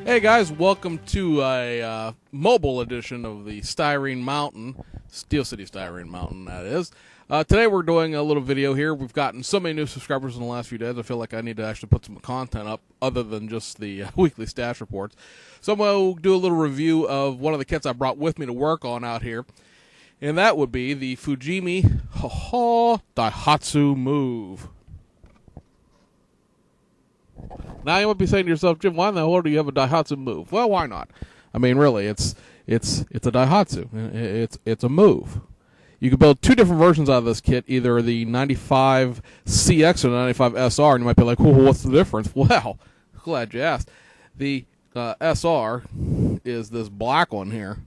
Hey guys, welcome to a mobile edition of the Styrene Mountain, Steel City Styrene Mountain, that is. Today we're doing a little video here. We've gotten so many new subscribers in the last few days, I feel like I need to actually put some content up other than just the weekly stash reports. So I'm going to do a little review of one of the kits I brought with me to work on out here, and that would be the Fujimi Daihatsu Move. Now you might be saying to yourself, Jim, why in the hell do you have a Daihatsu Move? Well, why not? I mean, really, it's a Daihatsu. It's a Move. You can build two different versions out of this kit, either the 95 CX or the 95 SR, and you might be like, well, what's the difference? Well, glad you asked. The SR is this black one here,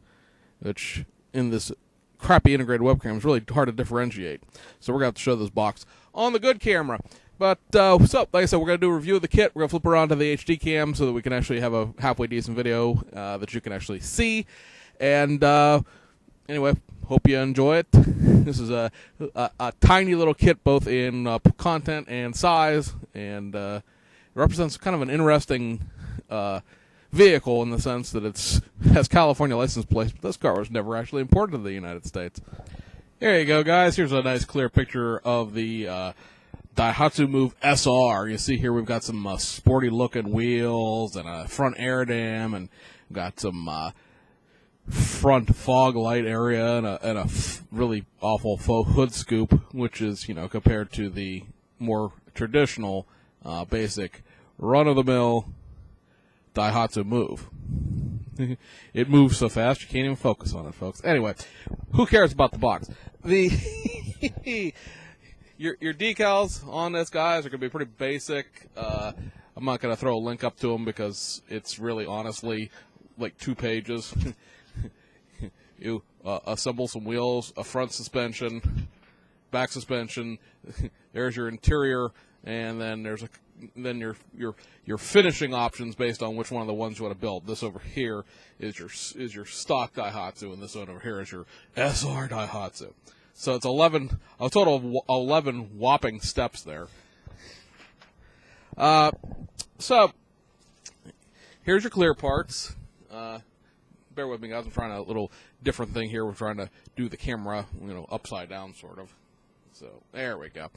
which in this crappy integrated webcam is really hard to differentiate. So we're going to have to show this box on the good camera. But, so, like I said, we're going to do a review of the kit. We're going to flip around to the HD cam so that we can actually have a halfway decent video that you can actually see. And, anyway, hope you enjoy it. This is a tiny little kit, both in content and size, and it represents kind of an interesting vehicle in the sense that it has California license plates, but this car was never actually imported to the United States. There you go, guys. Here's a nice clear picture of the Daihatsu Move SR. You see here we've got some sporty looking wheels and a front air dam, and we've got some front fog light area and a really awful faux hood scoop, which is, you know, compared to the more traditional basic run-of-the-mill Daihatsu Move. It moves so fast you can't even focus on it, folks. Anyway, who cares about the box? Your decals on this, guys, are going to be pretty basic. I'm not going to throw a link up to them because it's really, honestly, like 2 pages. You assemble some wheels, a front suspension, back suspension. There's your interior, and then there's your finishing options based on which one of the ones you want to build. This over here is your stock Daihatsu, and this one over here is your SR Daihatsu. So it's a total of 11 whopping steps there. So here's your clear parts. Bear with me, guys. I'm trying a little different thing here. We're trying to do the camera, you know, upside down, sort of. So there we go.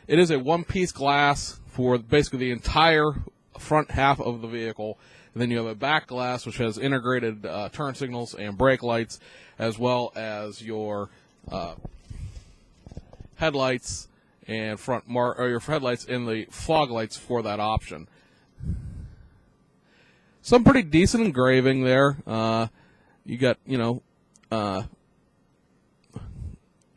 It is a one-piece glass for basically the entire front half of the vehicle. And then you have a back glass, which has integrated turn signals and brake lights, as well as your headlights and your headlights and the fog lights for that option. Some pretty decent engraving there. You got, you know,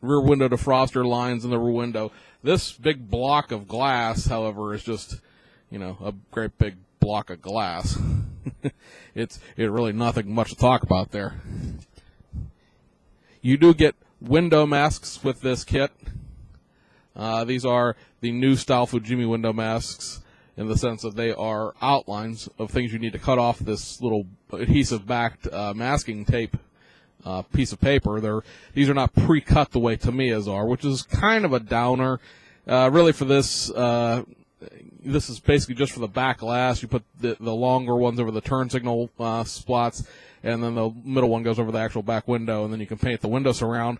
rear window defroster lines in the rear window. This big block of glass, however, is just, you know, a great big block of glass. It's really nothing much to talk about there. You do get window masks with this kit. These are the new style Fujimi window masks in the sense that they are outlines of things you need to cut off this little adhesive-backed masking tape piece of paper. These are not pre-cut the way Tamiya's are, which is kind of a downer. Really for this, this is basically just for the back glass. You put the longer ones over the turn signal spots, and then the middle one goes over the actual back window, and then you can paint the window surround.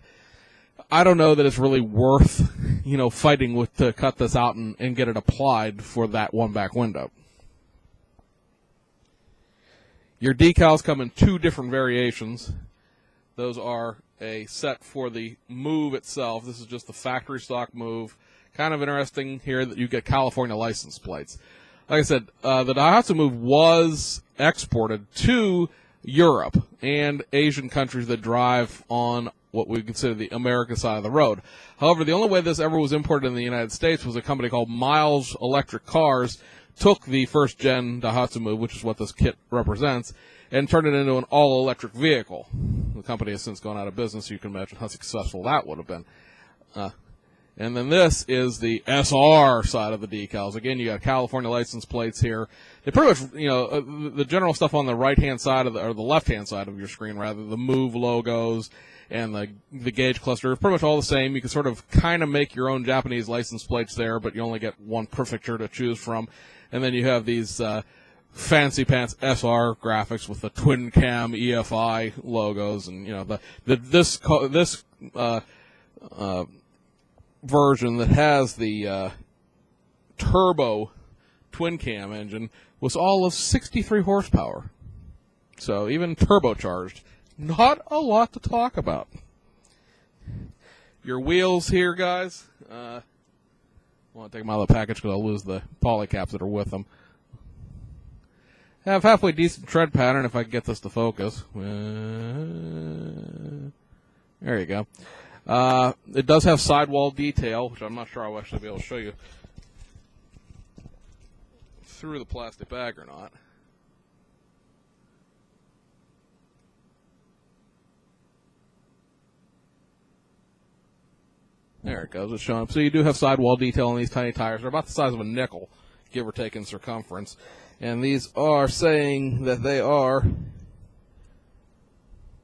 I don't know that it's really worth, you know, fighting to cut this out and get it applied for that one back window. Your decals come in 2 different variations. Those are a set for the Move itself. This is just the factory stock Move. Kind of interesting here that you get California license plates. Like I said, the Daihatsu Move was exported to Europe and Asian countries that drive on what we consider the American side of the road. However, the only way this ever was imported in the United States was a company called Miles Electric Cars took the first-gen Daihatsu Move, which is what this kit represents, and turned it into an all-electric vehicle. The company has since gone out of business, so you can imagine how successful that would have been. And then this is the SR side of the decals. Again, you got California license plates here. They pretty much, you know, the general stuff on the right-hand side of or the left-hand side of your screen, rather, the Move logos and the gauge cluster are pretty much all the same. You can sort of kind of make your own Japanese license plates there, but you only get one prefecture to choose from. And then you have these fancy pants SR graphics with the twin cam EFI logos, and this version that has the turbo twin cam engine was all of 63 horsepower. So even turbocharged, not a lot to talk about. Your wheels here, guys. I want to take them out of the package because I'll lose the poly caps that are with them. Have halfway decent tread pattern if I can get this to focus. There you go. It does have sidewall detail, which I'm not sure I'll actually be able to show you through the plastic bag or not. There it goes. It's showing up. So you do have sidewall detail on these tiny tires. They're about the size of a nickel, give or take in circumference. And these are saying that they are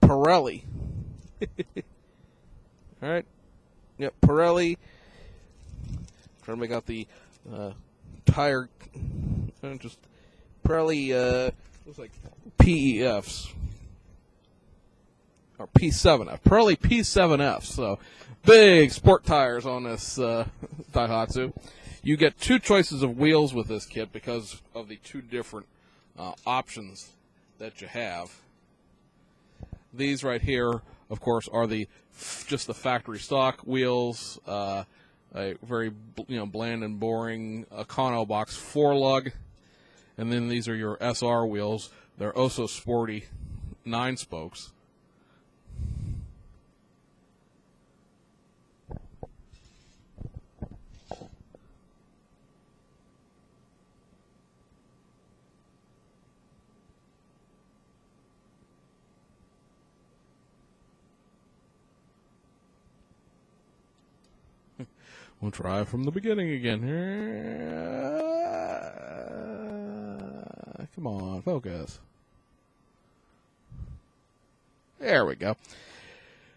Pirelli. All right. Yep, Pirelli. Trying to make out the tire. Just Pirelli. Looks like PEFs or P7F. Pirelli P7F. So big sport tires on this Daihatsu. You get two choices of wheels with this kit because of the two different options that you have. These right here, of course, are just the factory stock wheels. A very bland and boring Econo Box 4-lug, and then these are your SR wheels. They're also sporty 9 spokes. We'll try from the beginning again. Come on, focus. There we go.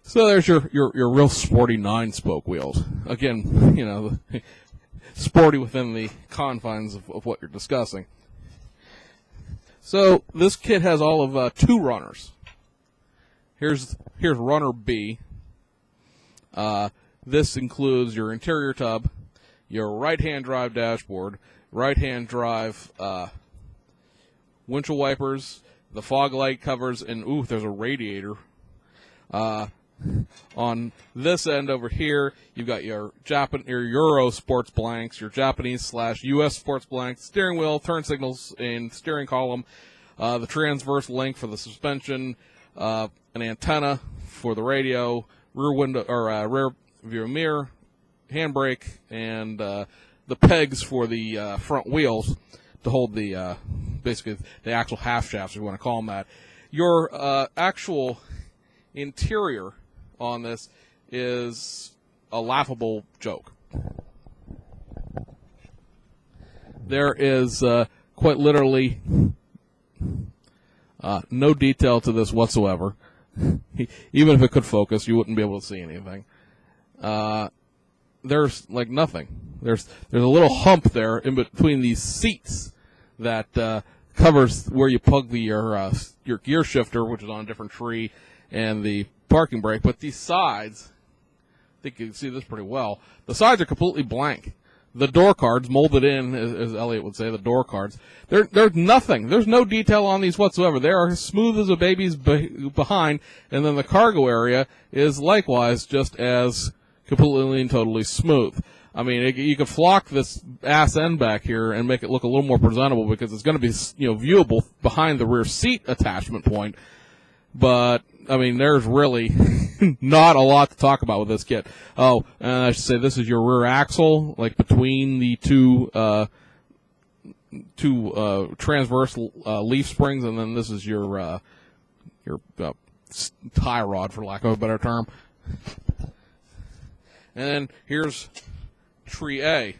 So there's your real sporty 9-spoke wheels. Again, sporty within the confines of what you're discussing. So this kit has all of 2 runners. Here's runner B. This includes your interior tub, your right-hand drive dashboard, right-hand drive windshield wipers, the fog light covers, and there's a radiator. On this end over here, you've got your Euro sports blanks, your Japanese/US sports blanks, steering wheel, turn signals, and steering column, the transverse link for the suspension, an antenna for the radio, rear window or rear view mirror, handbrake, and the pegs for the front wheels to hold the basically the actual half shafts, if you want to call them that. Your actual interior on this is a laughable joke. There is quite literally no detail to this whatsoever. Even if it could focus, you wouldn't be able to see anything. There's like nothing. There's a little hump there in between these seats that covers where you plug your gear shifter, which is on a different tree, and the parking brake. But these sides, I think you can see this pretty well. The sides are completely blank. The door cards molded in, as Elliot would say, the door cards. There's nothing. There's no detail on these whatsoever. They are smooth as a baby's behind, and then the cargo area is likewise just as completely and totally smooth. I mean, you could flock this ass end back here and make it look a little more presentable because it's going to be, viewable behind the rear seat attachment point. But I mean, there's really not a lot to talk about with this kit. Oh, and I should say this is your rear axle, like between the two transverse leaf springs, and then this is your tie rod, for lack of a better term. And then here's tree A.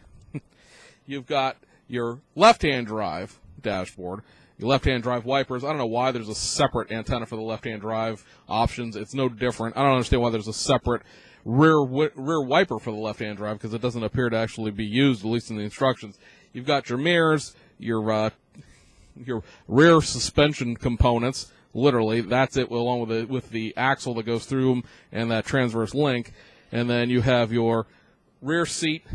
You've got your left-hand drive dashboard, your left-hand drive wipers. I don't know why there's a separate antenna for the left-hand drive options. It's no different. I don't understand why there's a separate rear wiper for the left-hand drive, because it doesn't appear to actually be used, at least in the instructions. You've got your mirrors, your your rear suspension components. Literally, that's it, along with the axle that goes through them and that transverse link. And then you have your rear seat,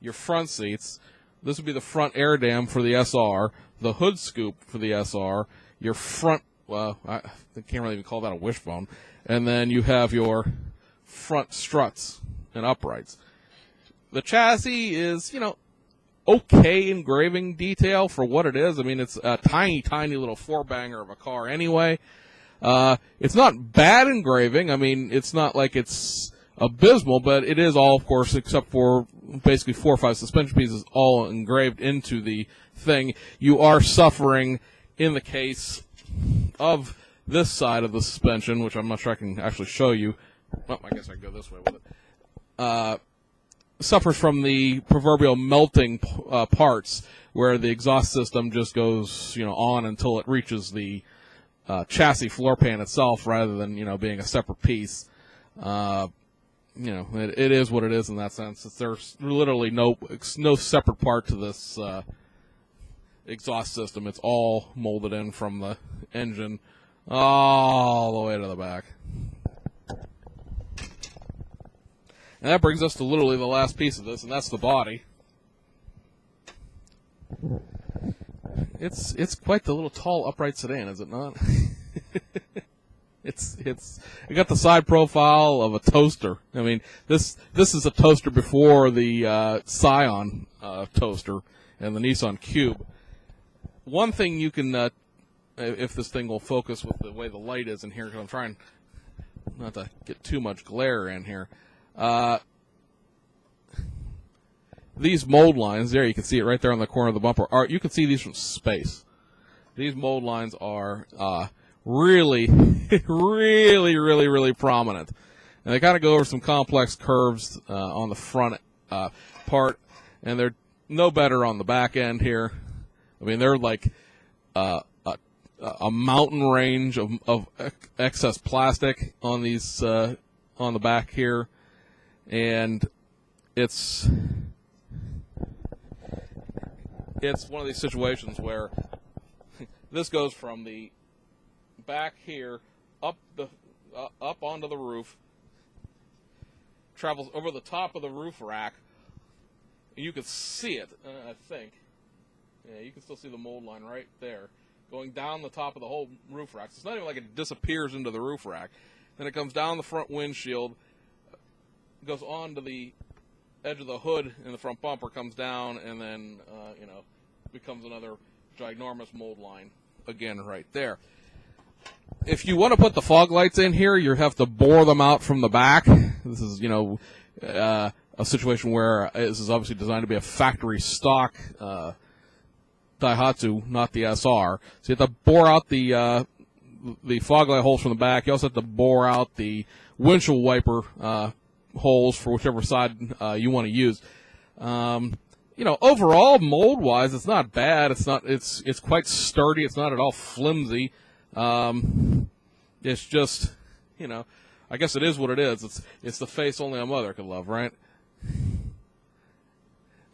your front seats. This would be the front air dam for the SR, the hood scoop for the SR, your front, well, I can't really even call that a wishbone. And then you have your front struts and uprights. The chassis is, okay engraving detail for what it is. I mean, it's a tiny, tiny little four-banger of a car anyway. It's not bad engraving. I mean, it's not like it's abysmal, but it is all, of course, except for basically 4 or 5 suspension pieces, all engraved into the thing. You are suffering in the case of this side of the suspension, which I'm not sure I can actually show you. Well, I guess I can go this way with it. Suffers from the proverbial melting parts, where the exhaust system just goes, on until it reaches the chassis floor pan itself, rather than being a separate piece. It is what it is in that sense. There's literally no separate part to this exhaust system. It's all molded in from the engine all the way to the back. And that brings us to literally the last piece of this, and that's the body. It's quite the little tall upright sedan, is it not? It got the side profile of a toaster. I mean, this is a toaster before the Scion toaster and the Nissan Cube. One thing you can, if this thing will focus with the way the light is in here, because I'm trying not to get too much glare in here. These mold lines there, you can see it right there on the corner of the bumper. You can see these from space. These mold lines are really, really, really, really prominent, and they kind of go over some complex curves on the front part, and they're no better on the back end here. I mean, they're like a mountain range of excess plastic on these on the back here. And it's one of these situations where this goes from the back here up onto the roof, travels over the top of the roof rack. You can see it, I think. Yeah, you can still see the mold line right there, going down the top of the whole roof rack. So it's not even like it disappears into the roof rack. Then it comes down the front windshield, goes on to the edge of the hood, and the front bumper comes down, and then becomes another ginormous mold line again right there. If you want to put the fog lights in here, you have to bore them out from the back. This is a situation where this is obviously designed to be a factory stock Daihatsu, not the SR. So you have to bore out the fog light holes from the back. You also have to bore out the windshield wiper holes for whichever side you want to use. Overall, mold-wise, it's not bad. It's quite sturdy. It's not at all flimsy. It's just, I guess it is what it is. It's the face only a mother could love, right?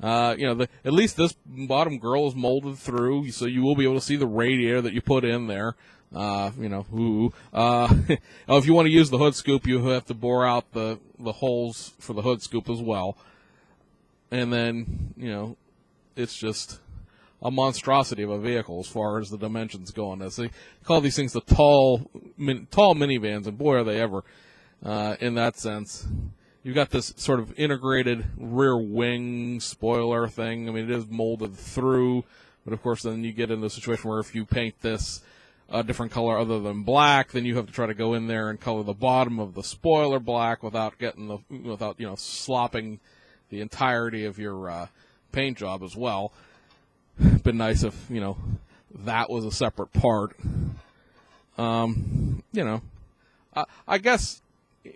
At least this bottom grill is molded through, so you will be able to see the radiator that you put in there. If you want to use the hood scoop, you have to bore out the holes for the hood scoop as well. And then, it's just a monstrosity of a vehicle as far as the dimensions go on this. They call these things the tall minivans, and boy, are they ever in that sense. You've got this sort of integrated rear wing spoiler thing. I mean, it is molded through, but of course then you get into a situation where if you paint this a different color other than black, then you have to try to go in there and color the bottom of the spoiler black without slopping the entirety of your paint job as well. Been nice if that was a separate part. I guess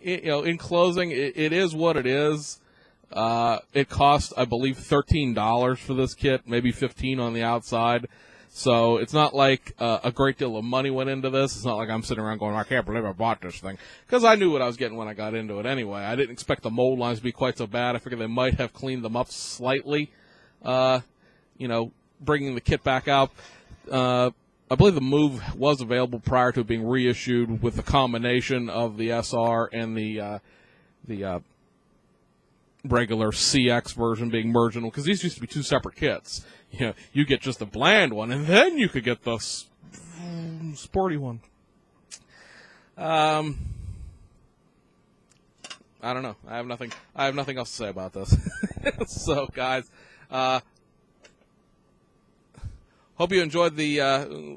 in closing, it is what it is. It cost, I believe, $13 for this kit, maybe $15 on the outside. So it's not like a great deal of money went into this. It's not like I'm sitting around going, I can't believe I bought this thing. Because I knew what I was getting when I got into it anyway. I didn't expect the mold lines to be quite so bad. I figured they might have cleaned them up slightly, bringing the kit back out. I believe the Move was available prior to it being reissued with the combination of the SR and the regular CX version being merged in, because these used to be two separate kits. You know, you get just the bland one, and then you could get the sporty one. I don't know. I have nothing else to say about this. So, guys, hope you enjoyed the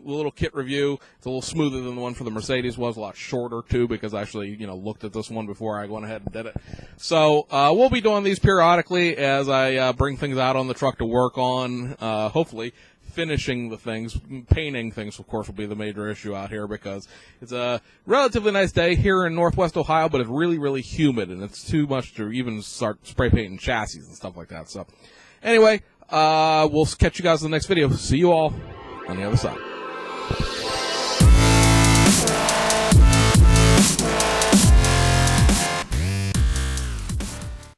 little kit review. It's a little smoother than the one for the Mercedes was, a lot shorter, too, because I actually, looked at this one before I went ahead and did it. So we'll be doing these periodically as I bring things out on the truck to work on, hopefully finishing the things. Painting things, of course, will be the major issue out here because it's a relatively nice day here in Northwest Ohio, but it's really, really humid, and it's too much to even start spray painting chassis and stuff like that. So anyway, we'll catch you guys in the next video. See you all on the other side.